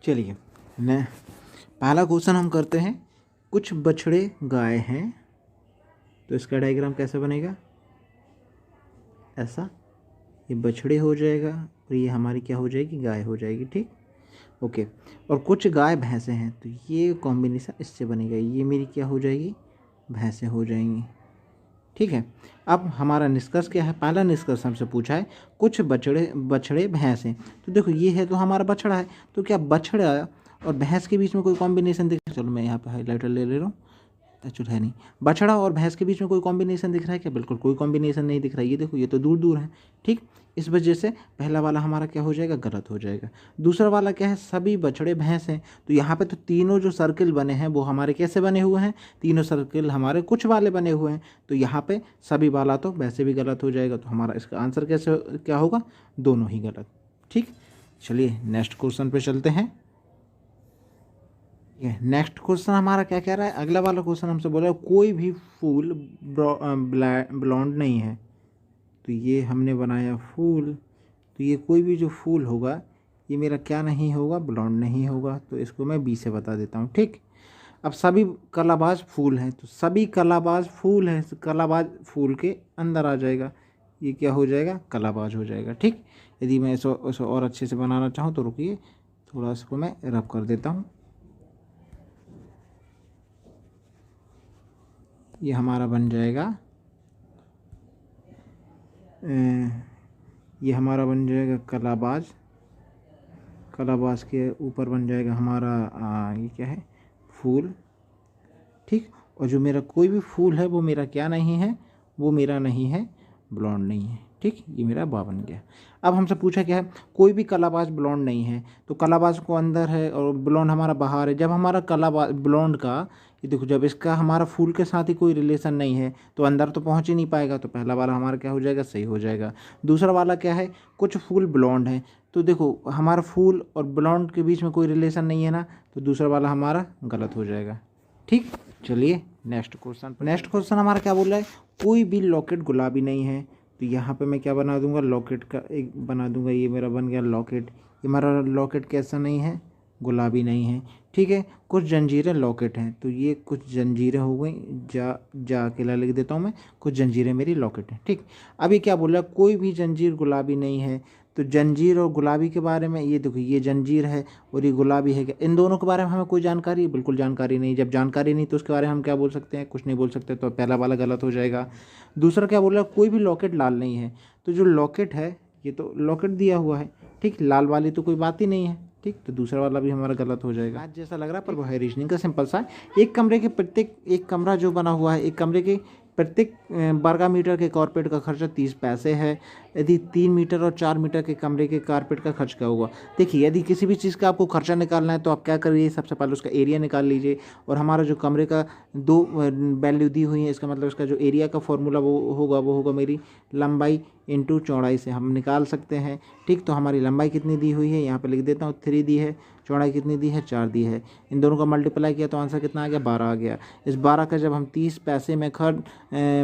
चलिए न पहला क्वेश्चन हम करते हैं। कुछ बछड़े गाय हैं, तो इसका डायग्राम कैसे बनेगा? ऐसा, ये बछड़े हो जाएगा और ये हमारी क्या हो जाएगी? गाय हो जाएगी। ठीक, ओके। और कुछ गाय भैंसे हैं, तो ये कॉम्बिनेशन इससे बनेगा, ये मेरी क्या हो जाएगी? भैंसें हो जाएंगी। ठीक है। अब हमारा निष्कर्ष क्या है? पहला निष्कर्ष हमसे पूछा है कुछ बछड़े बछड़े भैंस हैं, तो देखो ये है तो हमारा बछड़ा है, तो क्या बछड़ा और भैंस के बीच में कोई कॉम्बिनेशन दिख रहा है? चलो मैं यहाँ पे हाईलाइटर ले रहा हूँ, एक्चुअली है नहीं। बछड़ा और भैंस के बीच में कोई कॉम्बिनेशन दिख रहा है क्या? बिल्कुल कोई कॉम्बिनेशन नहीं दिख रहा है। ये देखो, ये तो दूर दूर है। ठीक, इस वजह से पहला वाला हमारा क्या हो जाएगा? गलत हो जाएगा। दूसरा वाला क्या है? सभी बछड़े भैंस हैं, तो यहाँ पे तो तीनों जो सर्किल बने हैं वो हमारे कैसे बने हुए हैं? तीनों सर्किल हमारे कुछ वाले बने हुए हैं, तो यहाँ पे सभी वाला तो वैसे भी गलत हो जाएगा, तो हमारा इसका आंसर कैसे क्या होगा? दोनों ही गलत। ठीक, चलिए नेक्स्ट क्वेश्चन पे चलते हैं। नेक्स्ट क्वेश्चन हमारा क्या कह रहा है? अगला वाला क्वेश्चन हमसे बोला है कोई भी फूल ब्लॉन्ड नहीं है, तो ये हमने बनाया फूल, तो ये कोई भी जो फूल होगा ये मेरा क्या नहीं होगा? ब्लॉन्ड नहीं होगा, तो इसको मैं बी से बता देता हूँ। ठीक, अब सभी कलाबाज फूल हैं, तो सभी कलाबाज फूल हैं, तो कलाबाज फूल के अंदर आ जाएगा, ये क्या हो जाएगा? कलाबाज हो जाएगा। ठीक, यदि मैं इसको और अच्छे से बनाना चाहूँ तो रुकिए, थोड़ा इसको मैं रब कर देता हूँ। ये हमारा बन जाएगा ये हमारा बन जाएगा कलाबाज। कलाबाज के ऊपर बन जाएगा हमारा ये क्या है? फूल। ठीक, और जो मेरा कोई भी फूल है वो मेरा क्या नहीं है? वो मेरा नहीं है, ब्लॉन्ड नहीं है। ठीक, ये मेरा बा बन गया। अब हमसे पूछा क्या है? कोई भी कलाबाज ब्लॉन्ड नहीं है, तो कलाबाज को अंदर है और ब्लॉन्ड हमारा बाहर है। जब हमारा कलाबाज ब्लॉन्ड का, ये देखो, जब इसका हमारा फूल के साथ ही कोई रिलेशन नहीं है तो अंदर तो पहुंच ही नहीं पाएगा, तो पहला वाला हमारा क्या हो जाएगा? सही हो जाएगा। दूसरा वाला क्या है? कुछ फूल ब्लॉन्ड है, तो देखो हमारा फूल और ब्लॉन्ड के बीच में कोई रिलेशन नहीं है ना, तो दूसरा वाला हमारा गलत हो जाएगा। ठीक, चलिए नेक्स्ट क्वेश्चन हमारा क्या बोल रहा है? कोई भी लॉकेट गुलाबी नहीं है, तो यहाँ पे मैं क्या बना दूंगा? लॉकेट का एक बना दूंगा, ये मेरा बन गया लॉकेट। ये हमारा लॉकेट कैसा नहीं है? गुलाबी नहीं है। ठीक है, कुछ जंजीरें लॉकेट हैं, तो ये कुछ जंजीरें हो गई, जा अकेला लिख देता हूँ मैं, कुछ जंजीरें मेरी लॉकेट हैं। ठीक, अभी क्या बोल रहा है? कोई भी जंजीर गुलाबी नहीं है, तो जंजीर और गुलाबी के बारे में, ये देखो ये जंजीर है और ये गुलाबी है, क्या इन दोनों के बारे में हमें कोई जानकारी? बिल्कुल जानकारी नहीं। जब जानकारी नहीं तो उसके बारे में हम क्या बोल सकते हैं? कुछ नहीं बोल सकते, तो पहला वाला गलत हो जाएगा। दूसरा क्या बोल रहा है? कोई भी लॉकेट लाल नहीं है, तो जो लॉकेट है ये तो लॉकेट दिया हुआ है। ठीक, लाल वाली तो कोई बात ही नहीं है। ठीक, तो दूसरा वाला भी हमारा गलत हो जाएगा। आज जैसा लग रहा है पर वो है रीजनिंग का सिंपल सा। एक कमरा जो बना हुआ है, एक कमरे के प्रत्येक वर्गा मीटर के कारपेट का खर्चा 30 पैसे है। यदि 3 मीटर और 4 मीटर के कमरे के कारपेट का खर्च क्या होगा? देखिए, यदि किसी भी चीज़ का आपको खर्चा निकालना है तो आप क्या करिए? सबसे पहले उसका एरिया निकाल लीजिए, और हमारा जो कमरे का दो वैल्यू दी हुई है, इसका मतलब इसका जो एरिया का फॉर्मूला वो होगा मेरी लंबाई इंटू चौड़ाई से हम निकाल सकते हैं। ठीक, तो हमारी लंबाई कितनी दी हुई है? यहाँ पे लिख देता हूँ 3 दी है, चौड़ाई कितनी दी है? 4 दी है। इन दोनों का मल्टीप्लाई किया तो आंसर कितना आ गया? 12 आ गया। इस 12 का जब हम 30 पैसे में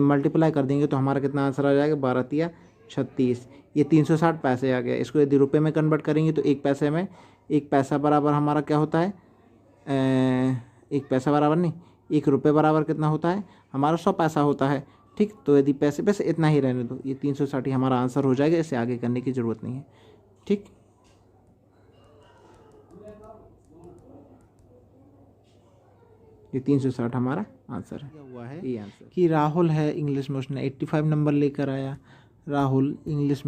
मल्टीप्लाई कर देंगे तो हमारा कितना आंसर आ जाएगा? 12 तिया 36, ये 360 पैसे आ गया। इसको यदि रुपये में कन्वर्ट करेंगे तो एक पैसा बराबर हमारा क्या होता है? एक पैसा बराबर नहीं, 1 रुपये बराबर कितना होता है? हमारा 100 पैसा होता है। ठीक, तो यदि पैसे बस इतना ही रहने दो, ये 360 हमारा आंसर हो जाएगा, इससे आगे करने की ज़रूरत नहीं है। ठीक, ये 360 हमारा आंसर है। हुआ है ये आंसर कि राहुल है इंग्लिश में, उसने 85 नंबर लेकर आया। राहुल इंग्लिश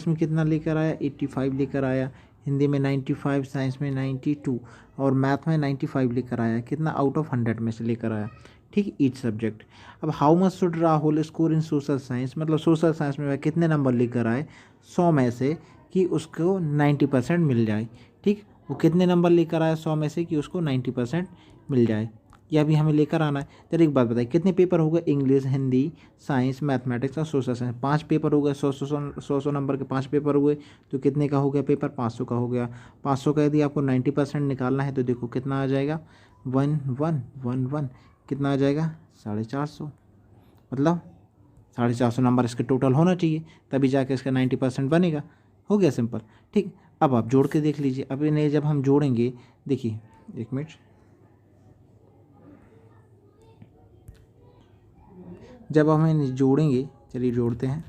में कितना लेकर आया? 85 लेकर आया। हिंदी में 95, साइंस में 92 और मैथ में 95 लेकर आया। कितना? आउट ऑफ 100 में से लेकर आया। ठीक, ईच सब्जेक्ट। अब how much should Rahul score in social science, मतलब सोशल साइंस में वह कितने नंबर लेकर आए 100 में से कि उसको 90% मिल जाए। ठीक, वो कितने नंबर लेकर आया 100 में से कि उसको 90% मिल जाए, यह भी हमें लेकर आना है। तो एक बात बताइए, कितने पेपर हो गए? इंग्लिश, हिंदी, साइंस, मैथमेटिक्स और सोशल साइंस, 5 पेपर हो गए। 100 नंबर के 5 पेपर हुए, तो कितने का हो गया पेपर? 500 का हो गया। 500 का यदि आपको 90% निकालना है तो देखो कितना आ जाएगा? 1111 कितना आ जाएगा? 450, मतलब 450 नंबर इसके टोटल होना चाहिए, तभी जाके इसका 90% बनेगा। हो गया सिंपल। ठीक, अब आप जोड़ के देख लीजिए। अब इन्हें जब हम जोड़ेंगे, देखिए 1 मिनट, जब हम इन्हें जोड़ेंगे, चलिए जोड़ते हैं।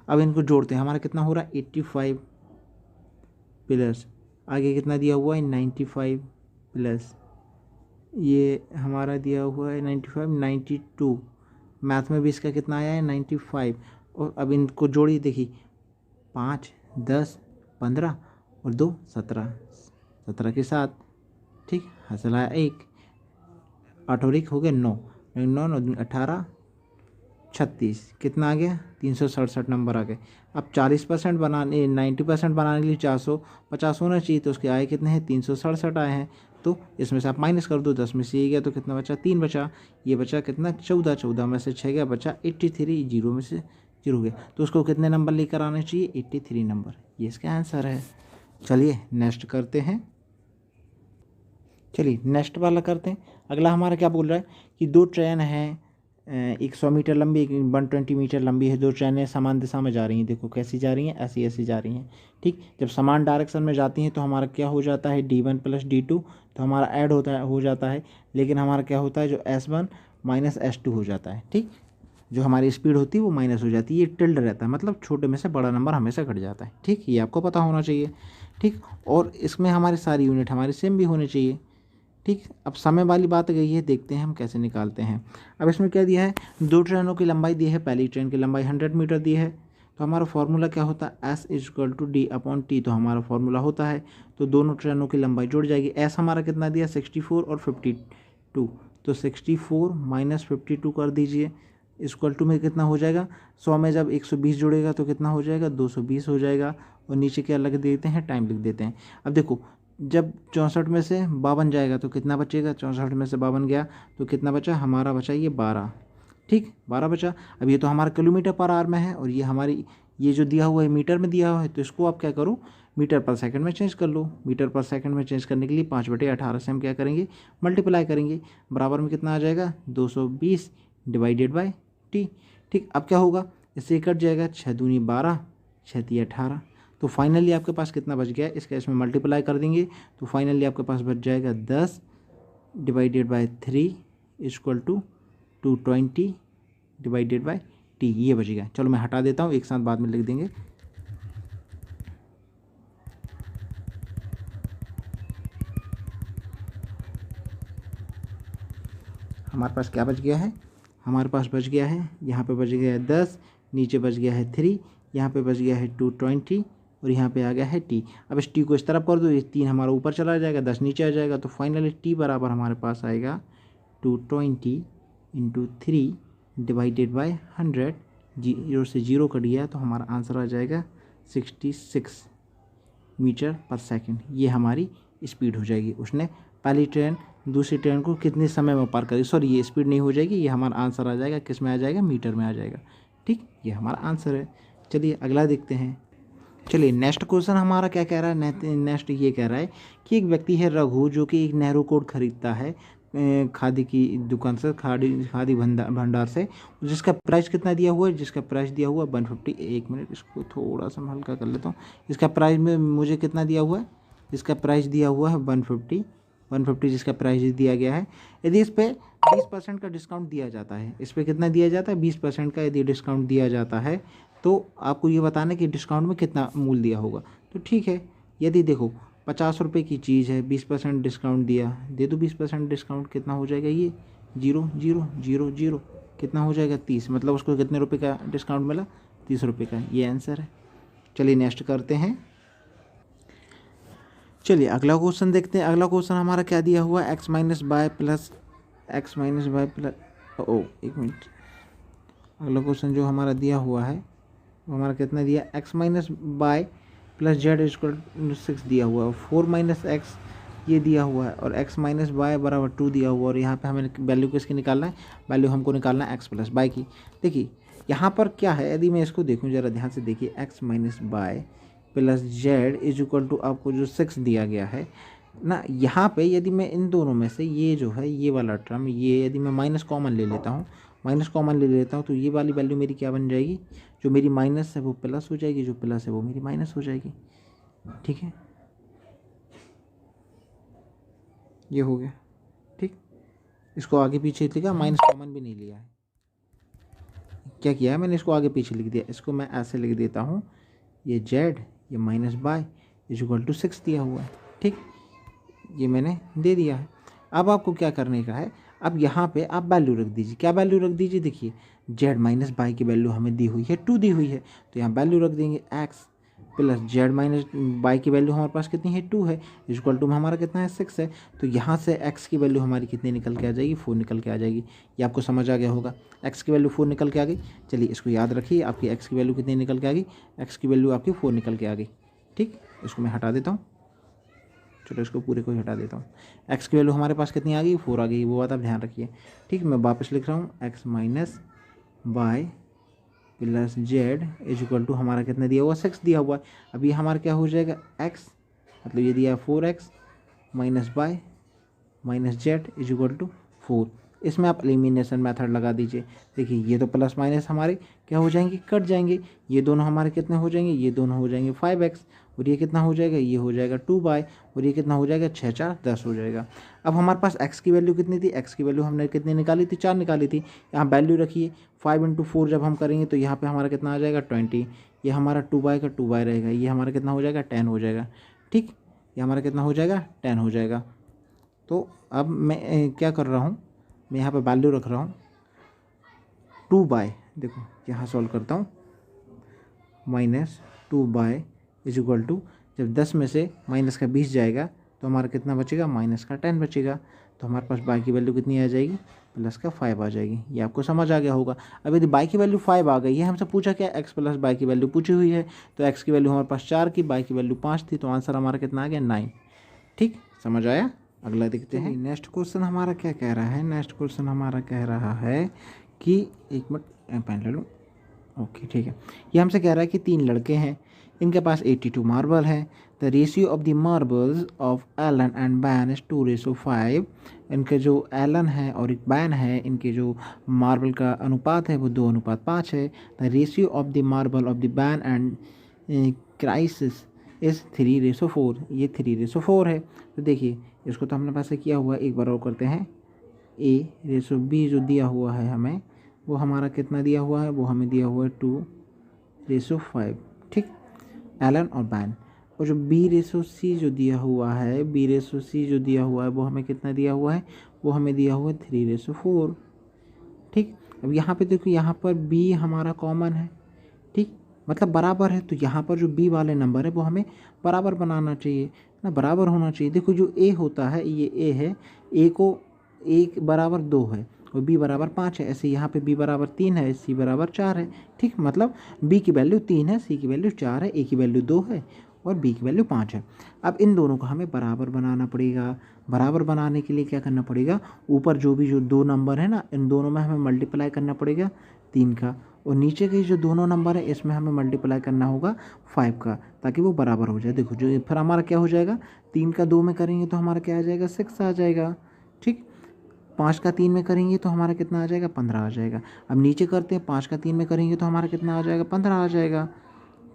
अब इनको जोड़ते हैं, हमारा कितना हो रहा है 85 प्लस आगे कितना दिया हुआ है 95 प्लस ये हमारा दिया हुआ है 95 92, मैथ में भी इसका कितना आया है 95। और अब इनको जोड़िए, देखिए 5 10 15 और 2 17, 17 के साथ, ठीक, हासिल आया 1, 8 और 1 हो गया 9, 9 9 18 36, कितना आ गया 367 नंबर आ गए। अब 40% बनाने 90% बनाने के लिए 450 होना चाहिए, तो उसके आए कितने हैं 367 आए हैं। तो इसमें से आप माइनस कर दो, 10 में से ये गया तो कितना बचा 3 बचा, ये बचा कितना 14, 14 में से 6 गया बचा 83, 0 में से 0 गया, तो उसको कितने नंबर लेकर आने चाहिए 83 नंबर, ये इसका आंसर है। चलिए नेक्स्ट करते हैं, चलिए नेक्स्ट वाला करते हैं। अगला हमारा क्या बोल रहा है कि दो ट्रेन हैं, एक 100 मीटर लंबी, एक 120 मीटर लंबी है, दो ट्रेनें समान दिशा में जा रही हैं। देखो कैसी जा रही हैं, ऐसी ऐसी जा रही हैं, ठीक। जब समान डायरेक्शन में जाती हैं तो हमारा क्या हो जाता है D1 प्लस D2, तो हमारा ऐड हो जाता है। लेकिन हमारा क्या होता है जो S1 माइनस S2 हो जाता है, ठीक। जो हमारी स्पीड होती है वो माइनस हो जाती है, ये टिल्ड रहता है, मतलब छोटे में से बड़ा नंबर हमेशा घट जाता है, ठीक। ये आपको पता होना चाहिए, ठीक। और इसमें हमारी सारी यूनिट हमारी सेम भी होनी चाहिए, ठीक। अब समय वाली बात गई है, देखते हैं हम कैसे निकालते हैं। अब इसमें क्या दिया है, दो ट्रेनों की लंबाई दी है, पहली ट्रेन की लंबाई 100 मीटर दी है, तो हमारा फॉर्मूला क्या होता है S=D/T, तो हमारा फॉर्मूला होता है, तो दोनों ट्रेनों की लंबाई जुड़ जाएगी। S हमारा कितना दिया 64 और 52, तो 64 माइनस 52 कर दीजिए, इक्वल टू में कितना हो जाएगा 100 में जब 120 जुड़ेगा तो कितना हो जाएगा 220 हो जाएगा। और नीचे क्या लिख देते हैं, टाइम लिख देते हैं। अब देखो जब 64 में से 52 जाएगा तो कितना बचेगा, 64 में से 52 गया तो कितना बचा, हमारा बचा ये 12, ठीक, 12 बचा। अब ये तो हमारा किलोमीटर पर आवर में है, और ये हमारी ये जो दिया हुआ है मीटर में दिया हुआ है, तो इसको आप क्या करो मीटर पर सेकंड में चेंज कर लो। मीटर पर सेकंड में चेंज करने के लिए 5/18 से हम क्या करेंगे मल्टीप्लाई करेंगे, बराबर में कितना आ जाएगा 220 डिवाइडेड बाई T, ठीक। अब क्या होगा, इससे कट जाएगा 6 दूनी 12, 6 तिया 18, तो फाइनली आपके पास कितना बच गया, इसका इसमें मल्टीप्लाई कर देंगे तो फाइनली आपके पास बच जाएगा 10 divided by 3 equal to 220 divided by T, ये बचेगा। चलो मैं हटा देता हूँ, एक साथ बाद में लिख देंगे। हमारे पास क्या बच गया है, हमारे पास बच गया है, यहाँ पे बच गया है 10, नीचे बच गया है 3, यहाँ पे बच गया है 220 और यहाँ पे आ गया है T। अब इस T को इस तरफ कर दो, ये 3 हमारा ऊपर चला जाएगा, 10 नीचे आ जाएगा, तो फाइनली T बराबर हमारे पास आएगा 220 इंटू 3 डिवाइडेड बाई 100, 0 से 0 कट गया तो हमारा आंसर आ जाएगा 66 मीटर पर सेकंड। ये हमारी स्पीड हो जाएगी। उसने पहली ट्रेन दूसरी ट्रेन को कितने समय में पार करी, सॉरी ये स्पीड नहीं हो जाएगी, ये हमारा आंसर आ जाएगा किस में आ जाएगा, मीटर में आ जाएगा, ठीक। ये हमारा आंसर है। चलिए अगला देखते हैं। चलिए नेक्स्ट क्वेश्चन हमारा क्या कह रहा है, नेक्स्ट ये कह रहा है कि एक व्यक्ति है रघु जो कि एक नेहरू कोट खरीदता है खादी की दुकान से, खादी भंडार से, जिसका प्राइस कितना दिया हुआ है, जिसका प्राइस दिया हुआ है 150। एक मिनट इसको थोड़ा सा हल्का कर लेता हूँ। इसका प्राइस में मुझे कितना दिया हुआ है, इसका प्राइस दिया हुआ है 150 जिसका प्राइस दिया गया है। यदि इस पर 20% का डिस्काउंट दिया जाता है, इस पर कितना दिया जाता है 20% का यदि डिस्काउंट दिया जाता है, तो आपको ये बताना कि डिस्काउंट में कितना मूल्य दिया होगा। तो ठीक है, यदि देखो 50 रुपये की चीज़ है, 20% डिस्काउंट दिया, दे दो 20% डिस्काउंट, कितना हो जाएगा ये 0 0 0 0, कितना हो जाएगा 30, मतलब उसको कितने रुपये का डिस्काउंट मिला 30 रुपये का, ये आंसर है। चलिए नेक्स्ट करते हैं। चलिए अगला क्वेश्चन देखते हैं। अगला क्वेश्चन हमारा क्या दिया हुआ है, x-y प्लस एक मिनट, अगला क्वेश्चन जो हमारा दिया हुआ है वो हमारा कितना दिया, x-y प्लस जेड इक्वल 6 दिया हुआ है, 4 - x ये दिया हुआ है, और x-y बराबर 2 दिया हुआ, और यहाँ पे हमें वैल्यू किसकी निकालना है, वैल्यू हमको निकालना है x प्लस y की। देखिए यहाँ पर क्या है, यदि मैं इसको देखूँ ज़रा ध्यान से देखिए, x-y plus Z is equal to आपको जो 6 दिया गया है ना, यहाँ पे यदि मैं इन दोनों में से ये जो है ये वाला टर्म, ये यदि मैं माइनस कॉमन ले लेता हूँ माइनस कॉमन ले लेता हूँ तो ये वाली वैल्यू मेरी क्या बन जाएगी, जो मेरी माइनस है वो प्लस हो जाएगी, जो प्लस है वो मेरी माइनस हो जाएगी। ठीक है, ये हो गया। ठीक, इसको आगे पीछे लिखा, माइनस कॉमन भी नहीं लिया है। क्या किया है मैंने, इसको आगे पीछे लिख दिया। इसको मैं ऐसे लिख देता हूँ, ये जेड, ये minus Y is equal to 6 दिया हुआ है। ठीक, ये मैंने दे दिया है। अब आपको क्या करने का है, अब यहाँ पे आप वैल्यू रख दीजिए। क्या वैल्यू रख दीजिए, देखिए जेड माइनस बाई की वैल्यू हमें दी हुई है 2 दी हुई है, तो यहाँ वैल्यू रख देंगे x plus Z minus by की वैल्यू हमारे पास कितनी है 2 है, इक्वल टू में हमारा कितना है 6 है। तो यहाँ से एक्स की वैल्यू हमारी कितनी निकल के आ जाएगी, 4 निकल के आ जाएगी। ये आपको समझ आ गया होगा, एक्स की वैल्यू 4 निकल के आ गई। चलिए इसको याद रखिए, आपकी एक्स की वैल्यू कितनी निकल के आ गई, एक्स की वैल्यू आपकी 4 निकल के आ गई। ठीक, इसको मैं हटा देता हूँ, चलो इसको पूरे को ही हटा देता हूँ। एक्स की वैल्यू हमारे पास कितनी आ गई, 4 आ गई, वो बात आप ध्यान रखिए। ठीक, मैं वापस लिख रहा हूँ, X minus Y plus Z is equal to हमारा कितना दिया हुआ, 6 दिया हुआ है। अब ये हमारा क्या हो जाएगा, एक्स मतलब ये दिया है 4x minus Y minus Z is equal to 4। इसमें आप एलिमिनेशन मेथड लगा दीजिए। देखिए ये तो प्लस माइनस हमारे क्या हो जाएंगे, कट जाएंगे। ये दोनों हमारे कितने हो जाएंगे, ये दोनों हो जाएंगे 5x, और ये कितना हो जाएगा, ये हो जाएगा 2y, और ये कितना हो जाएगा 6 4 10 हो जाएगा। अब हमारे पास x की वैल्यू कितनी थी, x की वैल्यू हमने कितनी निकाली थी, 4 निकाली थी। यहाँ वैल्यू रखिए, 5 × 4 जब हम करेंगे तो यहाँ पे हमारा कितना आ जाएगा 20। ये हमारा 2y का 2y रहेगा, ये हमारा कितना हो जाएगा 10 हो जाएगा। ठीक, ये हमारा कितना हो जाएगा 10 हो जाएगा। तो अब मैं क्या कर रहा हूँ, मैं यहाँ पे वैल्यू रख रहा हूँ 2y, देखो यहाँ सॉल्व करता हूँ, minus 2y is equal to, जब 10 में से माइनस का 20 जाएगा तो हमारा कितना बचेगा, माइनस का 10 बचेगा। तो हमारे पास बाई की वैल्यू कितनी आ जाएगी, प्लस का 5 आ जाएगी। ये आपको समझ आ गया होगा। अब यदि बाई की वैल्यू 5 आ गई है, हमसे पूछा क्या, x प्लस बाई की वैल्यू पूछी हुई है, तो x की वैल्यू हमारे पास 4 की, बाई की वैल्यू 5 थी, तो आंसर हमारा कितना आ गया 9। ठीक, समझ आया। अगला देखते हैं। नेक्स्ट क्वेश्चन हमारा क्या कह रहा है, नेक्स्ट क्वेश्चन हमारा कह रहा है कि, एक मिनट पेन ले लूँ, ओके ठीक है। ये हमसे कह रहा है कि 3 लड़के हैं, इनके पास 82 मार्बल है। The ratio of the marbles of Allen and Ben is 2:5। इनके जो एलन है और एक बैन है, इनके जो मार्बल का अनुपात है वो 2:5 है। The ratio of the marble of the ban and crisis is 3:4। ये 3:4 है। तो देखिए इसको तो हमने पास किया हुआ है, एक बार और करते हैं। A:B जो दिया हुआ है हमें, वो हमारा कितना दिया हुआ है, वो हमें दिया हुआ है 2:5। ठीक, एलन और बैन। और जो B:C जो दिया हुआ है, B:C जो दिया हुआ है वो हमें कितना दिया हुआ है, वो हमें दिया हुआ है 3:4। ठीक, अब यहाँ पे देखो, यहाँ पर B हमारा कॉमन है। ठीक, मतलब बराबर है, तो यहाँ पर जो B वाले नंबर है वो हमें बराबर बनाना चाहिए ना, बराबर होना चाहिए। देखो जो A होता है, ये A है, A को 1 बराबर 2 है और B बराबर 5 है। ऐसे यहाँ पे B बराबर 3 है, C बराबर 4 है। ठीक, मतलब B की वैल्यू 3 है, C की वैल्यू 4 है, A की वैल्यू 2 है और B की वैल्यू 5 है। अब इन दोनों को हमें बराबर बनाना पड़ेगा। बराबर बनाने के लिए क्या करना पड़ेगा, ऊपर जो भी जो 2 नंबर है ना, इन दोनों में हमें मल्टीप्लाई करना पड़ेगा 3 का, और नीचे के जो दोनों नंबर है इसमें हमें मल्टीप्लाई करना होगा 5 का, ताकि वो बराबर हो जाए। देखो जो फिर हमारा क्या हो जाएगा, 3 का 2 में करेंगे तो हमारा क्या आ जाएगा, 6 आ जाएगा। ठीक, 5 का 3 में करेंगे तो हमारा कितना आ जाएगा, 15 आ जाएगा। अब नीचे करते हैं, 5 का 3 में करेंगे तो हमारा कितना आ जाएगा, 15 आ जाएगा।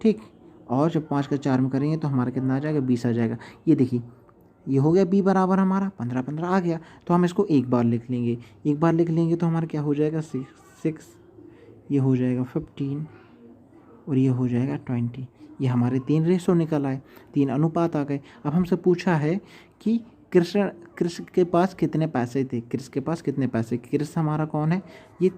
ठीक, और जब 5 का 4 में करेंगे तो हमारा कितना आ जाएगा, 20 आ जाएगा। ये देखिए ये हो गया B बराबर हमारा 15 15 आ गया। तो हम इसको एक बार लिख लेंगे, एक बार लिख लेंगे तो हमारा क्या हो जाएगा, 6, ये हो जाएगा 15 और ये हो जाएगा 20। ये हमारे 3 रेशो निकल आए, 3 अनुपात आ गए। अब हमसे पूछा है कि कृष्ण के पास कितने पैसे थे, कृष्ण के पास कितने पैसे, कृष्ण हमारा कौन है, ये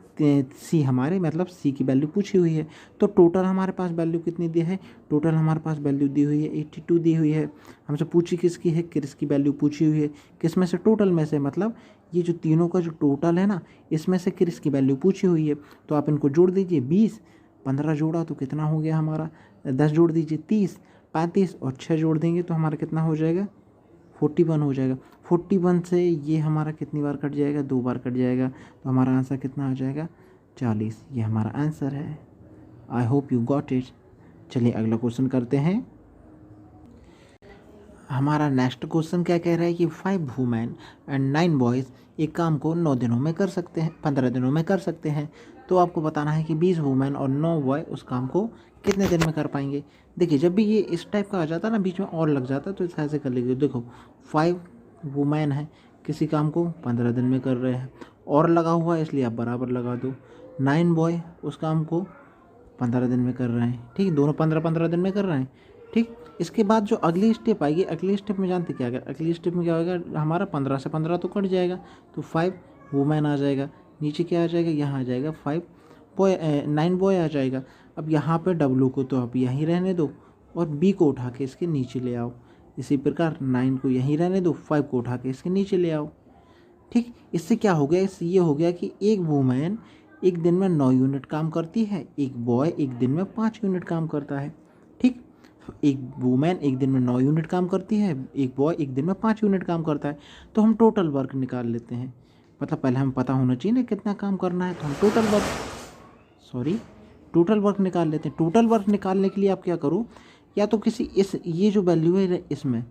सी हमारे, मतलब सी की वैल्यू पूछी हुई है। तो टोटल हमारे पास वैल्यू कितनी दी है, टोटल हमारे पास वैल्यू दी हुई है 82 दी हुई है। हमसे पूछी किसकी है, कृष्ण की वैल्यू पूछी हुई है। किस में से, टोटल में से, मतलब ये जो तीनों का जो टोटल है ना, इसमें से कृष्ण की वैल्यू पूछी हुई है। तो आप इनको जोड़ दीजिए, 20, 15 जोड़ा तो कितना हो गया हमारा, 10 जोड़ दीजिए 30, 35 और 6 जोड़ देंगे तो हमारा कितना हो जाएगा, 41 हो जाएगा। 41 से ये हमारा कितनी बार कट जाएगा, 2 बार कट जाएगा। तो हमारा आंसर कितना आ जाएगा, 40। ये हमारा आंसर है। आई होप यू गॉट इट। चलिए अगला क्वेश्चन करते हैं। हमारा नेक्स्ट क्वेश्चन क्या कह रहा है कि 5 वुमेन एंड 9 बॉयज़ एक काम को 9 दिनों में कर सकते हैं, 15 दिनों में कर सकते हैं। तो आपको बताना है कि 20 वुमेन और 9 बॉय उस काम को कितने दिन में कर पाएंगे। देखिए जब भी ये इस टाइप का आ जाता है ना, बीच में और लग जाता है, तो इस ऐसे कर लीजिए। देखो 5 वुमेन है, किसी काम को 15 दिन में कर रहे हैं, और लगा हुआ है इसलिए आप बराबर लगा दो। 9 बॉय उस काम को 15 दिन में कर रहे हैं, ठीक, दोनों 15-15 दिन में कर रहे हैं, ठीक। इसके बाद जो अगली स्टेप आएगी, अगली स्टेप में जानते क्या होगा, अगली स्टेप में क्या होगा, हमारा 15 से 15 तो कट जाएगा, तो 5 वुमेन आ जाएगा, नीचे क्या आ जाएगा, यहाँ आ जाएगा 5 बॉय, 9 बॉय आ जाएगा। अब यहाँ पे डब्लू को तो आप यहीं रहने दो और बी को उठा के इसके नीचे ले आओ। इसी प्रकार 9 को यहीं रहने दो, 5 को उठा के इसके नीचे ले आओ, ठीक। इससे क्या हो गया, इससे ये हो गया कि एक वुमेन एक दिन में 9 यूनिट काम करती है, एक बॉय एक दिन में 5 यूनिट काम करता है, ठीक। एक वुमेन एक दिन में 9 यूनिट काम करती है, एक बॉय एक दिन में 5 यूनिट काम करता है। तो हम टोटल वर्क निकाल लेते हैं, मतलब पहले हमें पता होना चाहिए ना कितना काम करना है, तो हम टोटल वर्क निकाल लेते हैं। टोटल वर्क निकालने के लिए आप क्या करो, या तो किसी इस ये जो वैल्यू है इसमें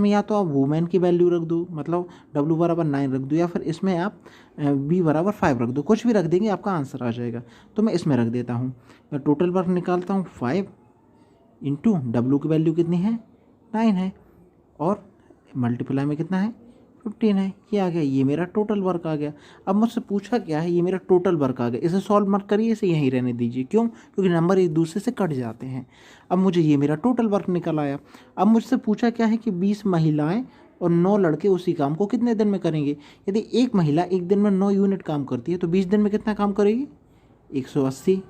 या तो आप वुमेन की वैल्यू रख दो, मतलब W बराबर 9 रख दो, या फिर इसमें आप B बराबर 5 रख दो, कुछ भी रख देंगे आपका आंसर आ जाएगा। तो मैं इसमें रख देता हूँ, मैं टोटल वर्क निकालता हूँ 5 इंटू W की वैल्यू कितनी है, 9 है, और मल्टीप्लाई में कितना है, 15 है। ये आ गया, ये मेरा टोटल वर्क आ गया। अब मुझसे पूछा क्या है, ये मेरा टोटल वर्क आ गया, इसे सॉल्व मत करिए, इसे यहीं रहने दीजिए। क्यों? क्योंकि नंबर एक दूसरे से कट जाते हैं। अब मुझे ये मेरा टोटल वर्क निकल आया। अब मुझसे पूछा क्या है कि 20 महिलाएं और 9 लड़के उसी काम को कितने दिन में करेंगे। यदि एक महिला एक दिन में 9 यूनिट काम करती है तो 20 दिन में कितना काम करेगी, 180,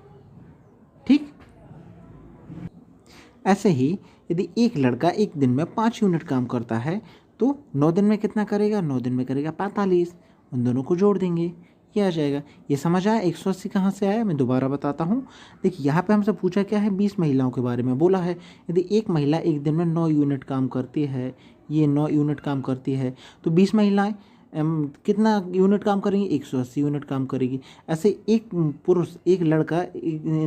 ठीक। ऐसे ही यदि एक लड़का एक दिन में 5 यूनिट काम करता है तो 9 दिन में कितना करेगा, 9 दिन में करेगा 45। उन दोनों को जोड़ देंगे, ये आ जाएगा। ये समझ आया 180 कहाँ से आया, मैं दोबारा बताता हूँ। देखिए यहाँ पे हमसे पूछा क्या है, 20 महिलाओं के बारे में बोला है। यदि एक महिला एक दिन में 9 यूनिट काम करती है, ये 9 यूनिट काम करती है, तो 20 महिलाएँ कितना यूनिट काम करेंगी, 180 यूनिट काम करेगी। ऐसे एक पुरुष एक लड़का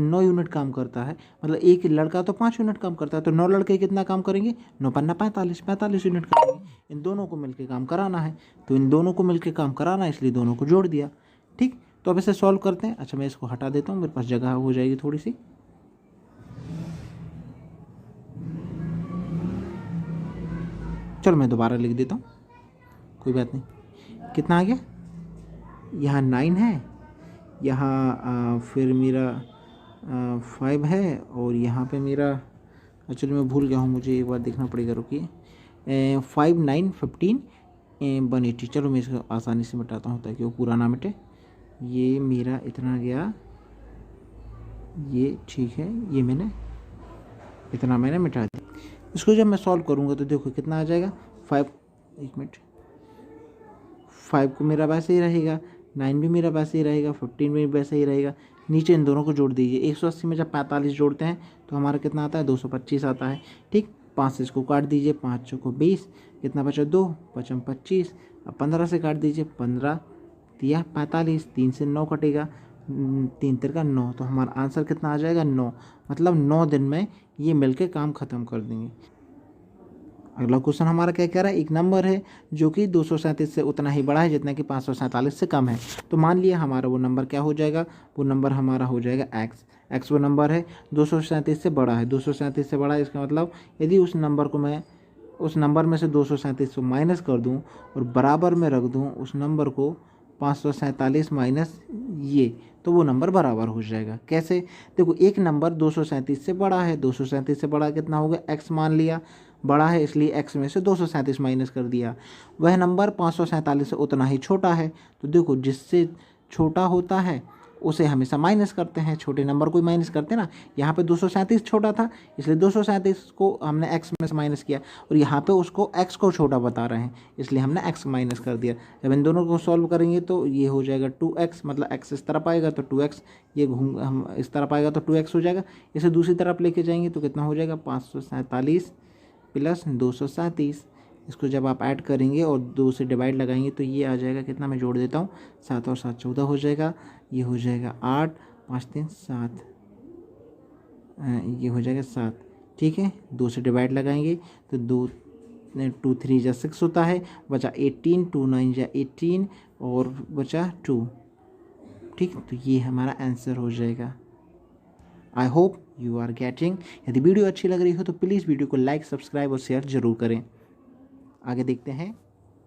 9 यूनिट काम करता है, मतलब एक लड़का तो 5 यूनिट काम करता है, तो 9 लड़के कितना काम करेंगे, 9 पन्ना 45 यूनिट करेंगे। इन दोनों को मिलकर काम कराना है, तो इन दोनों को मिलकर काम कराना है, इसलिए दोनों को जोड़ दिया, ठीक। तो अब इसे सॉल्व करते हैं। अच्छा मैं इसको हटा देता हूँ, मेरे पास जगह हो जाएगी थोड़ी सी। चलो मैं दोबारा लिख देता हूँ, कोई बात नहीं। कितना आ गया, यहाँ 9 है, यहाँ फिर मेरा 5 है, और यहाँ पे मेरा एक्चुअली मैं भूल गया हूँ, मुझे एक बार देखना पड़ेगा, रुकिए। 5 9 15 180। चलो मैं इसको आसानी से मिटाता हूँ ताकि वो पूरा ना मिटे। ये मेरा इतना गया, ये ठीक है, ये मैंने इतना मिटा दिया। इसको जब मैं सॉल्व करूँगा तो देखो कितना आ जाएगा, 5, एक मिनट, 5 को मेरा वैसे ही रहेगा, 9 भी मेरा वैसे ही रहेगा, 15 भी वैसे ही रहेगा। नीचे इन दोनों को जोड़ दीजिए, 180 में जब 45 जोड़ते हैं तो हमारा कितना आता है, 225 आता है, ठीक। 5 से इसको काट दीजिए, 5 चौको 20, कितना बचा, 2 5 25। अब 15 से काट दीजिए, 15 दिया 45, 3 से 9 कटेगा, 3 तिरका 9, तो हमारा आंसर कितना आ जाएगा, 9। मतलब 9 दिन में ये मिलके काम ख़त्म कर देंगे। अगला क्वेश्चन हमारा क्या कह रहा है, एक नंबर है जो कि 237 से उतना ही बड़ा है जितना कि 547 से कम है। तो मान लिया हमारा वो नंबर क्या हो जाएगा, वो नंबर हमारा हो जाएगा एक्स वो नंबर है 237 से बड़ा है। 237 से बड़ा है, इसका मतलब यदि उस नंबर को मैं उस नंबर में से 237 को माइनस कर दूं और बराबर में रख दूं उस नंबर को 547 माइनस ये, तो वो नंबर बराबर हो जाएगा। कैसे, देखो एक नंबर 237 से बड़ा है, 237 से बड़ा कितना होगा, एक्स मान लिया, बड़ा है इसलिए एक्स में से 237 माइनस कर दिया। वह नंबर 547 से उतना ही छोटा है, तो देखो जिससे छोटा होता है उसे हमेशा माइनस करते हैं, छोटे नंबर को ही माइनस करते हैं ना। यहाँ पे 237 छोटा था इसलिए 237 को हमने x में से माइनस किया, और यहाँ पे उसको x को छोटा बता रहे हैं इसलिए हमने x माइनस कर दिया। जब इन दोनों को सॉल्व करेंगे तो ये हो जाएगा 2x, मतलब x इस तरफ आएगा तो 2x, ये हम इस तरफ आएगा तो 2x हो जाएगा। इसे दूसरी तरफ लेके जाएंगे तो कितना हो जाएगा, 547 प्लस 237। इसको जब आप ऐड करेंगे और 2 से डिवाइड लगाएंगे तो ये आ जाएगा कितना, मैं जोड़ देता हूँ, 7 और 7 14 हो जाएगा। ये हो जाएगा 8, 5 3 7, ये हो जाएगा 7, ठीक है। 2 से डिवाइड लगाएंगे तो 2 टू थ्री जा 6 होता है, बचा 18, 2 9 जा 18 और बचा 2। ठीक, तो ये हमारा आंसर हो जाएगा। I hope you are getting. यदि वीडियो अच्छी लग रही हो तो प्लीज़ वीडियो को लाइक, सब्सक्राइब और शेयर जरूर करें। आगे देखते हैं।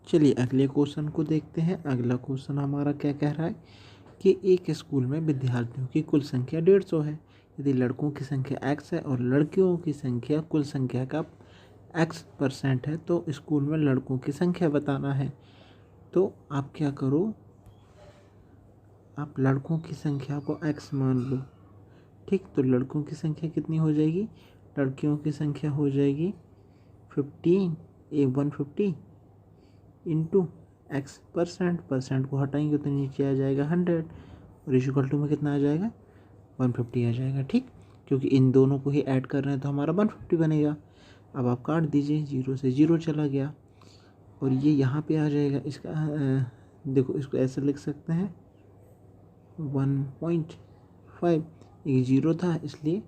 चलिए अगले क्वेश्चन को देखते हैं। अगला क्वेश्चन हमारा क्या कह रहा है कि एक स्कूल में विद्यार्थियों की कुल संख्या 150 है। यदि लड़कों की संख्या x है और लड़कियों की संख्या कुल संख्या का x% है तो स्कूल में लड़कों की संख्या बताना है। तो आप क्या करो, आप लड़कों की संख्या को x मान लो। ठीक, तो लड़कों की संख्या कितनी हो जाएगी, लड़कियों की संख्या हो जाएगी 15 150 इंटू x%। परसेंट को हटाएंगे तो नीचे आ जाएगा 100 और इक्वल टू में कितना आ जाएगा 150 आ जाएगा। ठीक, क्योंकि इन दोनों को ही ऐड कर रहे हैं तो हमारा 150 बनेगा। अब आप काट दीजिए, 0 से 0 चला गया और ये यहाँ पे आ जाएगा। इसका देखो, इसको ऐसे लिख सकते हैं 1.5। एक 0 था इसलिए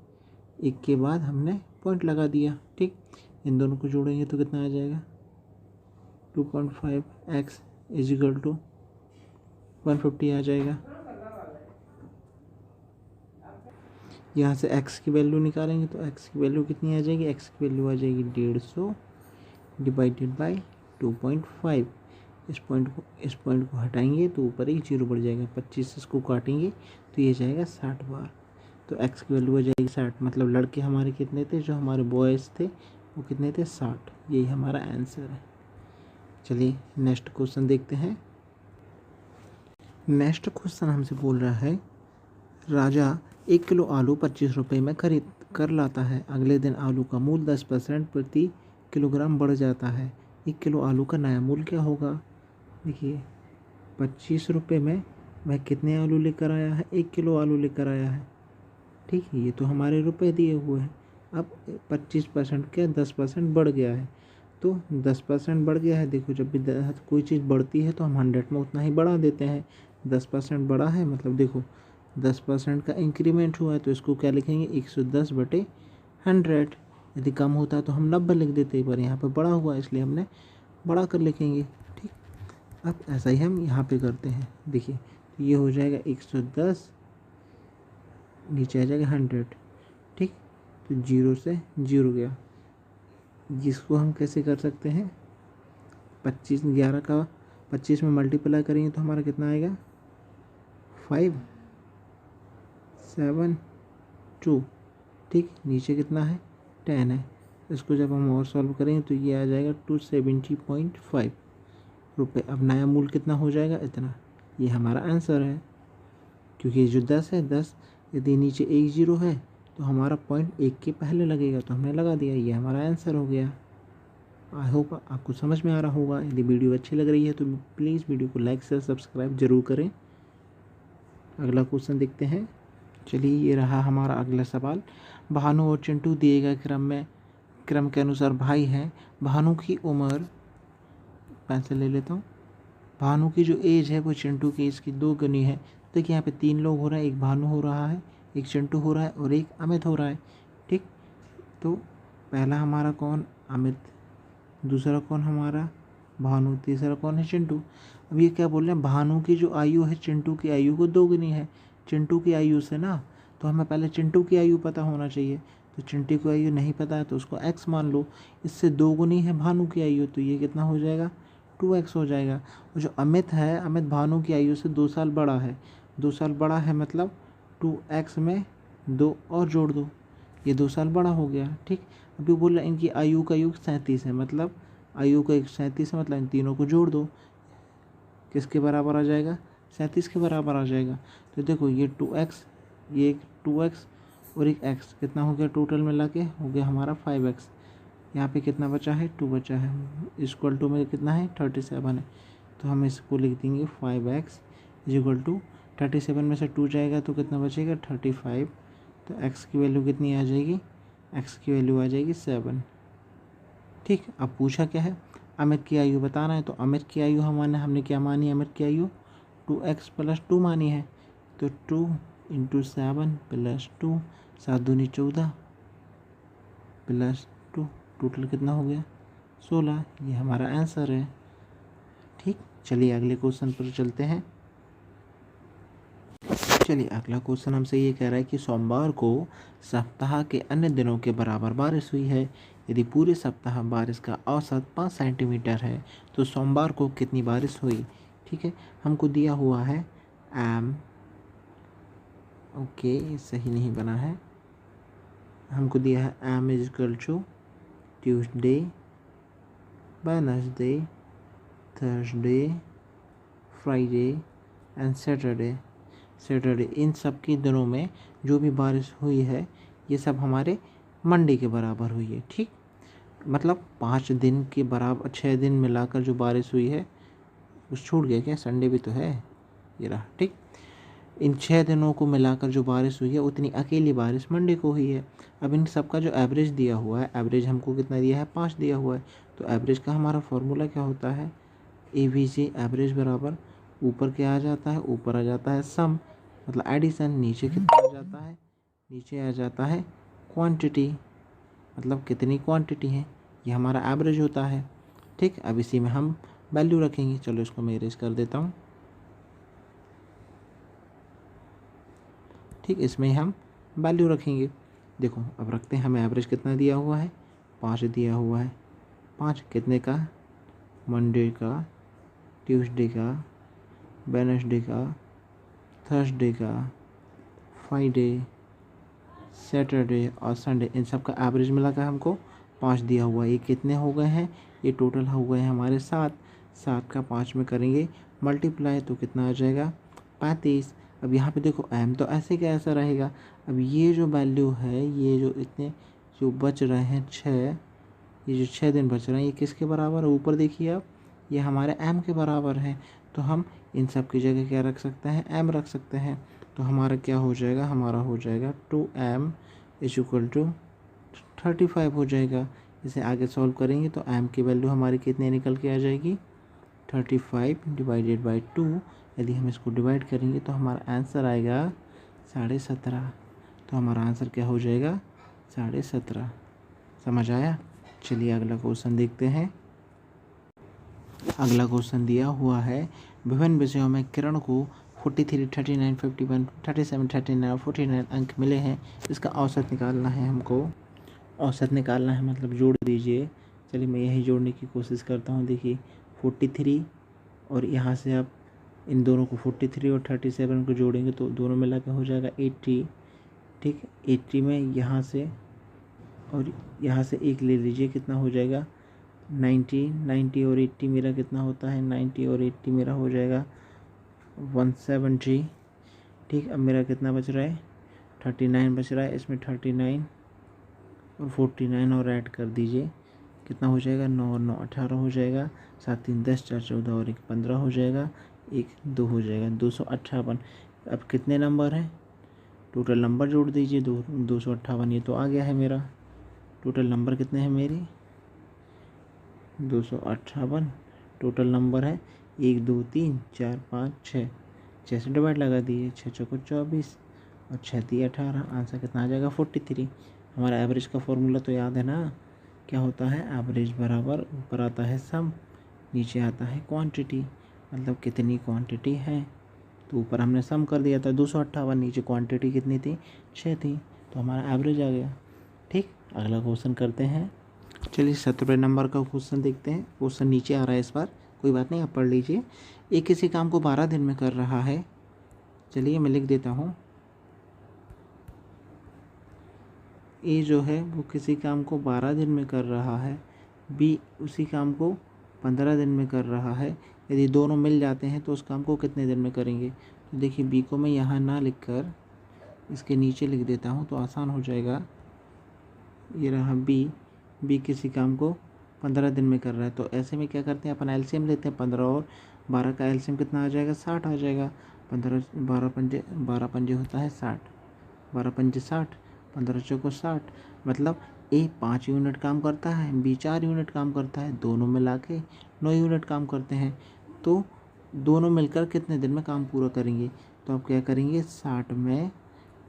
एक के बाद हमने पॉइंट लगा दिया। ठीक, इन दोनों को जोड़ेंगे तो कितना आ जाएगा 2.5x इज इक्वल टू 150 आ जाएगा। यहाँ से x की वैल्यू निकालेंगे तो x की वैल्यू कितनी आ जाएगी, x की वैल्यू आ जाएगी 150 डिवाइडेड बाई 2.5। इस पॉइंट को हटाएंगे तो ऊपर एक 0 बढ़ जाएगा। 25 इसको काटेंगे तो ये जाएगा 60 बार। तो x की वैल्यू आ जाएगी 60। मतलब लड़के हमारे कितने थे, जो हमारे बॉयज़ थे वो कितने थे 60। यही हमारा आंसर है। चलिए नेक्स्ट क्वेश्चन देखते हैं। नेक्स्ट क्वेश्चन हमसे बोल रहा है, राजा 1 किलो आलू 25 रुपये में खरीद कर लाता है। अगले दिन आलू का मूल्य 10% प्रति किलोग्राम बढ़ जाता है। 1 किलो आलू का नया मूल्य क्या होगा। देखिए 25 रुपये में वह कितने आलू लेकर आया है, 1 किलो आलू लेकर आया है। ठीक है, ये तो हमारे रुपए दिए हुए हैं। अब 25% क्या 10% बढ़ गया है, तो 10% बढ़ गया है। देखो जब भी कोई चीज़ बढ़ती है तो हम 100 में उतना ही बढ़ा देते हैं। 10% बढ़ा है मतलब देखो 10% का इंक्रीमेंट हुआ है, तो इसको क्या लिखेंगे 110/100। यदि कम होता है तो हम 90 लिख देते, पर यहाँ पे बढ़ा हुआ है इसलिए हमने बढ़ा कर लिखेंगे। ठीक, अब ऐसा ही हम यहाँ पे करते हैं। देखिए तो ये हो जाएगा 110, नीचे आ जाएगा 100। ठीक, तो 0 से 0 गया, जिसको हम कैसे कर सकते हैं 11 का 25 में मल्टीप्लाई करेंगे तो हमारा कितना आएगा 572। ठीक, नीचे कितना है 10 है। इसको जब हम और सॉल्व करेंगे तो ये आ जाएगा 270.5 रुपये। अब नया मूल्य कितना हो जाएगा इतना, ये हमारा आंसर है। क्योंकि जो 10 है 10, यदि नीचे 1 0 है तो हमारा पॉइंट 1 के पहले लगेगा, तो हमने लगा दिया, ये हमारा आंसर हो गया। आई होप आपको समझ में आ रहा होगा। यदि वीडियो अच्छी लग रही है तो प्लीज़ वीडियो को लाइक शेयर सब्सक्राइब जरूर करें। अगला क्वेश्चन देखते हैं। चलिए ये रहा हमारा अगला सवाल। भानु और चिंटू दिए गए क्रम के अनुसार भाई हैं। भानु की उम्र, पेंसिल ले लेता हूँ। भानु की जो एज है वो चिंटू की एज की 2 गुनी है। देखिए यहाँ पे 3 लोग हो रहे हैं, एक भानु हो रहा है, एक चिंटू हो रहा है और एक अमित हो रहा है। ठीक, तो पहला हमारा कौन अमित, दूसरा कौन हमारा भानु, तीसरा कौन है चिंटू। अब ये क्या बोल रहे हैं, भानु की जो आयु है चिंटू की आयु को 2 गुनी है चिंटू की आयु से ना, तो हमें पहले चिंटू की आयु पता होना चाहिए। तो चिंटू की आयु नहीं पता है तो उसको x मान लो। इससे 2 गुनी है भानु की आयु, तो ये कितना हो जाएगा 2x हो जाएगा। और जो अमित है, अमित भानु की आयु से 2 साल बड़ा है। 2 साल बड़ा है मतलब 2x में 2 और जोड़ दो, ये 2 साल बड़ा हो गया। ठीक, अभी बोल रहे इनकी आयु का योग 37 है, मतलब आयु का 37 है, मतलब इन तीनों को जोड़ दो, किसके बराबर आ जाएगा 37 के बराबर आ जाएगा। तो देखो ये 2x, ये एक 2x और एक x, कितना हो गया टोटल मिला के हो गया हमारा 5x। यहाँ पे कितना बचा है 2 बचा है, इक्वल टू में कितना है 37 है। तो हम इसको लिख देंगे 5x इज इक्वल टू 37 में से 2 जाएगा तो कितना बचेगा 35। तो x की वैल्यू कितनी आ जाएगी, x की वैल्यू आ जाएगी 7। ठीक, अब पूछा क्या है अमित की आयु बताना है। तो अमित की आयु हमने क्या मानी, अमित की आयु 2x + 2 मानी है। तो 2 × 7 + 2, 7 दूनी 14 + 2, टोटल कितना हो गया 16, ये हमारा आंसर है। ठीक, चलिए अगले क्वेश्चन पर चलते हैं। चलिए अगला क्वेश्चन हमसे ये कह रहा है कि सोमवार को सप्ताह के अन्य दिनों के बराबर बारिश हुई है। यदि पूरे सप्ताह बारिश का औसत 5 सेंटीमीटर है तो सोमवार को कितनी बारिश हुई। ठीक है, हमको दिया हुआ है एम, ओके सही नहीं बना है, हमको दिया है M is equal to Tuesday, Wednesday, Thursday, Friday and Saturday. इन सब के दिनों में जो भी बारिश हुई है ये सब हमारे मंडे के बराबर हुई है। ठीक, मतलब 5 दिन के बराबर 6 दिन मिलाकर जो बारिश हुई है, कुछ छूट गया क्या, संडे भी तो है, ये रहा। ठीक, इन 6 दिनों को मिलाकर जो बारिश हुई है उतनी अकेली बारिश मंडे को हुई है। अब इन सब का जो एवरेज दिया हुआ है, एवरेज हमको कितना दिया है, 5 दिया हुआ है। तो एवरेज का हमारा फॉर्मूला क्या होता है, AVG एवरेज बराबर ऊपर क्या आ जाता है, ऊपर आ जाता है सम मतलब एडिशन, नीचे कितना आ जाता है, नीचे आ जाता है क्वांटिटी मतलब कितनी क्वांटिटी है, ये हमारा एवरेज होता है। ठीक, अब इसी में हम वैल्यू रखेंगे। चलो इसको मैं इरेज कर देता हूँ। ठीक, इसमें हम वैल्यू रखेंगे। देखो अब रखते हैं, हमें एवरेज कितना दिया हुआ है, 5 दिया हुआ है। 5 कितने का, मंडे का, ट्यूसडे का, वेडनेसडे का, थर्सडे का, फ्राइडे, सैटरडे और संडे, इन सब का एवरेज मिला कर हमको 5 दिया हुआ है। ये कितने हो गए हैं, ये टोटल हो गए हैं हमारे 7। 7 का 5 में करेंगे मल्टीप्लाई तो कितना आ जाएगा, 35। अब यहाँ पे देखो एम तो ऐसे का ऐसा रहेगा। अब ये जो वैल्यू है, ये जो इतने जो बच रहे हैं 6, ये जो 6 दिन बच रहे हैं ये किसके बराबर है, ऊपर देखिए आप, ये हमारे एम के बराबर है। तो हम इन सब की जगह क्या रख सकते हैं, एम रख सकते हैं। तो हमारा क्या हो जाएगा, हमारा हो जाएगा 2m इज इक्वल टू 35 हो जाएगा। इसे आगे सॉल्व करेंगे तो m की वैल्यू हमारी कितनी निकल के आ जाएगी, 35 डिवाइडेड बाई 2। यदि हम इसको डिवाइड करेंगे तो हमारा आंसर आएगा 17.5। तो हमारा आंसर क्या हो जाएगा, 17.5। समझ आया। चलिए अगला क्वेश्चन देखते हैं। अगला क्वेश्चन दिया हुआ है, विभिन्न विषयों में किरण को 43, 39, 51, 37, 39 और 49 अंक मिले हैं। इसका औसत निकालना है हमको। औसत निकालना है मतलब जोड़ दीजिए। चलिए मैं यही जोड़ने की कोशिश करता हूँ। देखिए 43 और यहाँ से आप इन दोनों को 43 और 37 को जोड़ेंगे तो दोनों मिला के हो जाएगा 80। ठीक, 80 में यहाँ से और यहाँ से एक ले लीजिए, कितना हो जाएगा 90। 90 और 80 मेरा कितना होता है, 90 और 80 मेरा हो जाएगा 170। ठीक, अब मेरा कितना बच रहा है, 39 बच रहा है। इसमें 39 और 49 और ऐड कर दीजिए, कितना हो जाएगा, 9 और 9 18 हो जाएगा। 7 3 10 4 14 और 1 15 हो जाएगा। 1 2 हो जाएगा 258। अब कितने नंबर हैं, टोटल नंबर जोड़ दीजिए, 258। ये तो आ गया है मेरा। टोटल नंबर कितने हैं मेरे, 258 टोटल नंबर है। 1 2 3 4 5 6, 6 से डिवाइड लगा दिए, 6 चौको 24 और 6 3 18। आंसर कितना आ जाएगा, 43। हमारा एवरेज का फॉर्मूला तो याद है ना, क्या होता है, एवरेज बराबर ऊपर आता है सम, नीचे आता है क्वांटिटी, मतलब कितनी क्वांटिटी है। तो ऊपर हमने सम कर दिया था 258, नीचे क्वांटिटी कितनी थी, 6 थी, तो हमारा एवरेज आ गया। ठीक, अगला क्वेश्चन करते हैं। चलिए 17 नंबर का क्वेश्चन देखते हैं। क्वेश्चन नीचे आ रहा है इस बार, कोई बात नहीं आप पढ़ लीजिए। एक किसी काम को 12 दिन में कर रहा है। चलिए मैं लिख देता हूँ, ए जो है वो किसी काम को 12 दिन में कर रहा है, बी उसी काम को 15 दिन में कर रहा है। यदि दोनों मिल जाते हैं तो उस काम को कितने दिन में करेंगे। तो देखिए बी को मैं यहाँ ना लिखकर इसके नीचे लिख देता हूँ तो आसान हो जाएगा। ये रहा बी किसी काम को 15 दिन में कर रहा है। तो ऐसे में क्या करते हैं, अपन एलसीएम लेते हैं। 15 और 12 का एलसीएम कितना आ जाएगा, 60 आ जाएगा। 15 12 पंजे होता है 60, 12 पंजे 60, 15 चौको 60। मतलब ए 5 यूनिट काम करता है, बी 4 यूनिट काम करता है, दोनों मिला के 9 यूनिट काम करते हैं। तो दोनों मिलकर कितने दिन में काम पूरा करेंगे। तो आप क्या करेंगे, 60 में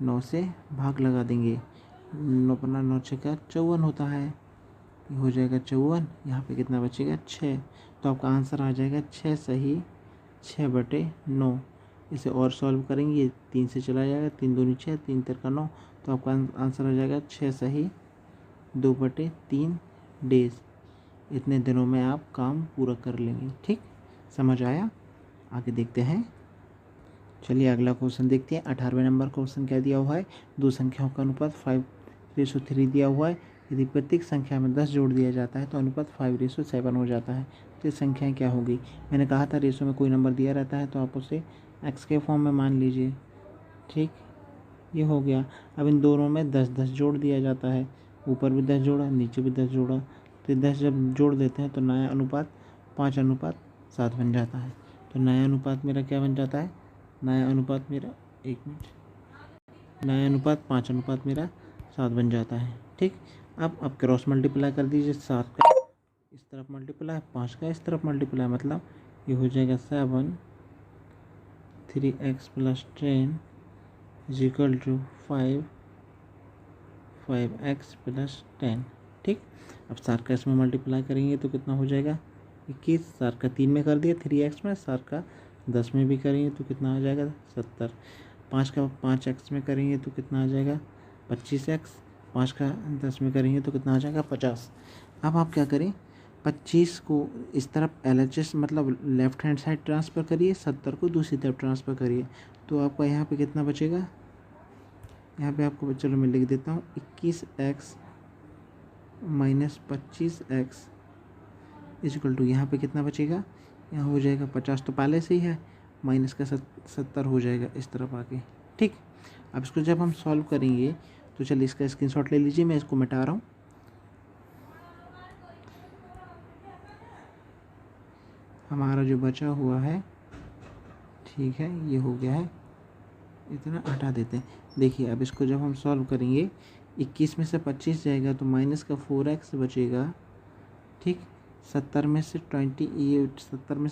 9 से भाग लगा देंगे। 9 × 9 = 54 होता है। ये हो जाएगा 54, यहाँ पे कितना बचेगा 6। तो आपका आंसर आ जाएगा 6 सही 6/9। इसे और सॉल्व करेंगे, ये 3 से चला जाएगा, 3 दूनी 6, 3 तिरका 9। तो आपका आंसर आ जाएगा 6 सही 2/3 डेज। इतने दिनों में आप काम पूरा कर लेंगे। ठीक, समझ आया? आगे देखते हैं। चलिए अगला क्वेश्चन देखते हैं। 18वें नंबर क्वेश्चन क्या दिया हुआ है, दो संख्याओं का अनुपात 5:3 दिया हुआ है। यदि प्रत्येक संख्या में 10 जोड़ दिया जाता है तो अनुपात 5:7 हो जाता है। तो ये संख्याएँ क्या होगी? मैंने कहा था रेशो में कोई नंबर दिया रहता है तो आप उसे एक्स के फॉर्म में मान लीजिए। ठीक, ये हो गया। अब इन दोनों में 10-10 जोड़ दिया जाता है, ऊपर भी 10 जोड़ा, नीचे भी 10 जोड़ा। तो 10 जब जोड़ देते हैं तो नया अनुपात 5:7 बन जाता है। तो नया अनुपात मेरा क्या बन जाता है? नया अनुपात मेरा 1 मिनट, नया अनुपात 5:7 बन जाता है। ठीक, अब क्रॉस मल्टीप्लाई कर दीजिए। 7 का इस तरफ मल्टीप्लाई, 5 का इस तरफ मल्टीप्लाई, मतलब ये हो जाएगा 7 3x + 10 = 5x + 10। ठीक, अब 7 का इसमें मल्टीप्लाई करेंगे तो कितना हो जाएगा 21। 7 का 3 में कर दिया 3x में, 7 का 10 में भी करेंगे तो कितना आ जाएगा 70। 5 का 5x में करेंगे तो कितना आ जाएगा 25x। 5 का 10 में करेंगे तो कितना आ जाएगा 50। अब आप क्या करें, 25 को इस तरफ LHS मतलब लेफ्ट हैंड साइड ट्रांसफ़र करिए, 70 को दूसरी तरफ ट्रांसफ़र करिए। तो आपका यहाँ पे कितना बचेगा, यहाँ पे आपको, चलो मैं लिख देता हूँ, 21x - 25x = यहाँ पे कितना बचेगा, यहाँ हो जाएगा 50। तो पहले से ही है, माइनस का 70 हो जाएगा इस तरफ आके। ठीक, अब इसको जब हम सॉल्व करेंगे तो चलिए इसका स्क्रीनशॉट ले लीजिए, मैं इसको मिटा रहा हूँ। हमारा जो बचा हुआ है, ठीक है, ये हो गया है, इतना हटा देते हैं। देखिए अब इसको जब हम सॉल्व करेंगे, 21 में से 25 जाएगा तो माइनस का 4x बचेगा। ठीक, 70 में से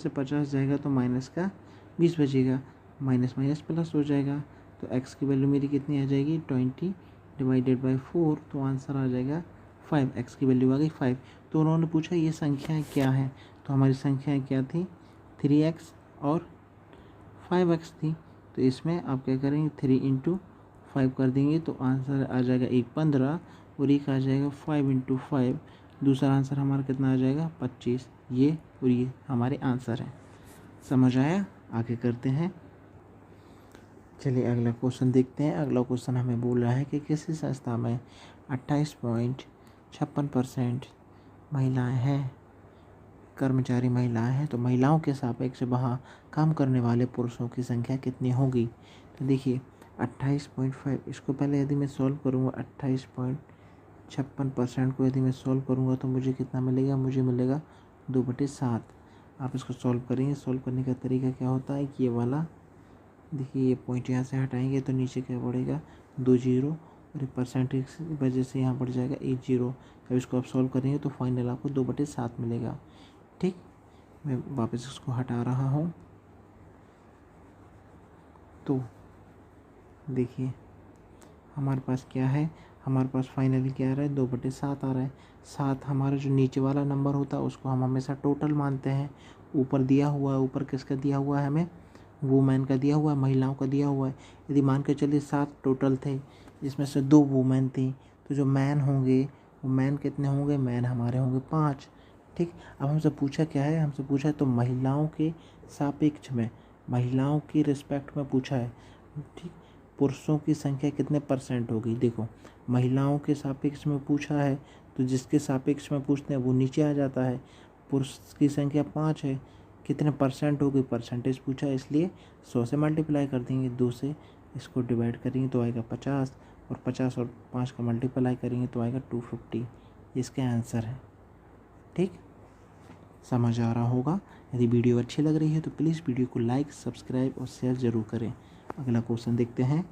50 जाएगा तो माइनस का 20 बचेगा। माइनस माइनस प्लस हो जाएगा तो x की वैल्यू मेरी कितनी आ जाएगी 20/4। तो आंसर आ जाएगा 5। x की वैल्यू आ गई 5। तो उन्होंने पूछा ये संख्याएं क्या हैं, तो हमारी संख्याएं क्या थी, 3x और 5x थी। तो इसमें आप क्या करेंगे, 3 × 5 कर देंगे तो आंसर आ जाएगा 15 और एक आ जाएगा 5 × 5। दूसरा आंसर हमारा कितना आ जाएगा 25। ये और ये हमारे आंसर हैं। समझ आया? आगे करते हैं। चलिए अगला क्वेश्चन देखते हैं। अगला क्वेश्चन हमें बोल रहा है कि किसी संस्था में 28.56% महिलाएं हैं, कर्मचारी महिलाएं हैं, तो महिलाओं के सापेक्ष वहाँ काम करने वाले पुरुषों की संख्या कितनी होगी? तो देखिए 28.5, इसको पहले यदि मैं सॉल्व करूँगा 28.56% को यदि मैं सॉल्व करूँगा तो मुझे कितना मिलेगा, मुझे मिलेगा 2/7। आप इसको सॉल्व करेंगे। सॉल्व करने का तरीका क्या होता है कि ये वाला देखिए, ये पॉइंट यहाँ से हटाएंगे तो नीचे क्या बढ़ेगा 2 0 और परसेंटेज की वजह से यहाँ बढ़ जाएगा 1 0। अब इसको आप सॉल्व करेंगे तो फाइनल आपको 2/7 मिलेगा। ठीक, मैं वापस इसको हटा रहा हूँ। तो देखिए हमारे पास क्या है, हमारे पास फाइनली क्या आ रहा है 2/7 आ रहा है। 7 हमारा जो नीचे वाला नंबर होता है उसको हम हमेशा टोटल मानते हैं। ऊपर दिया हुआ है, ऊपर किसका दिया हुआ है, हमें वुमेन का दिया हुआ है, महिलाओं का दिया हुआ है। यदि मान के चलिए 7 टोटल थे, जिसमें से 2 वुमेन थी, तो जो मैन होंगे वो मैन कितने होंगे, मैन हमारे होंगे 5। ठीक, अब हमसे पूछा क्या है, हमसे पूछा है तो महिलाओं के सापेक्ष में, महिलाओं की रिस्पेक्ट में पूछा है। ठीक, पुरुषों की संख्या कितने % होगी। देखो महिलाओं के सापेक्ष में पूछा है तो जिसके सापेक्ष में पूछते हैं वो नीचे आ जाता है। पुरुष की संख्या 5 है, कितने % होगी, परसेंटेज पूछा है, इसलिए 100 से मल्टीप्लाई कर देंगे, 2 से इसको डिवाइड करेंगे तो आएगा 50 और 50 और 5 का मल्टीप्लाई करेंगे तो आएगा 250। इसका आंसर है। ठीक, समझ आ रहा होगा। यदि वीडियो अच्छी लग रही है तो प्लीज़ वीडियो को लाइक, सब्सक्राइब और शेयर ज़रूर करें। अगला क्वेश्चन देखते हैं।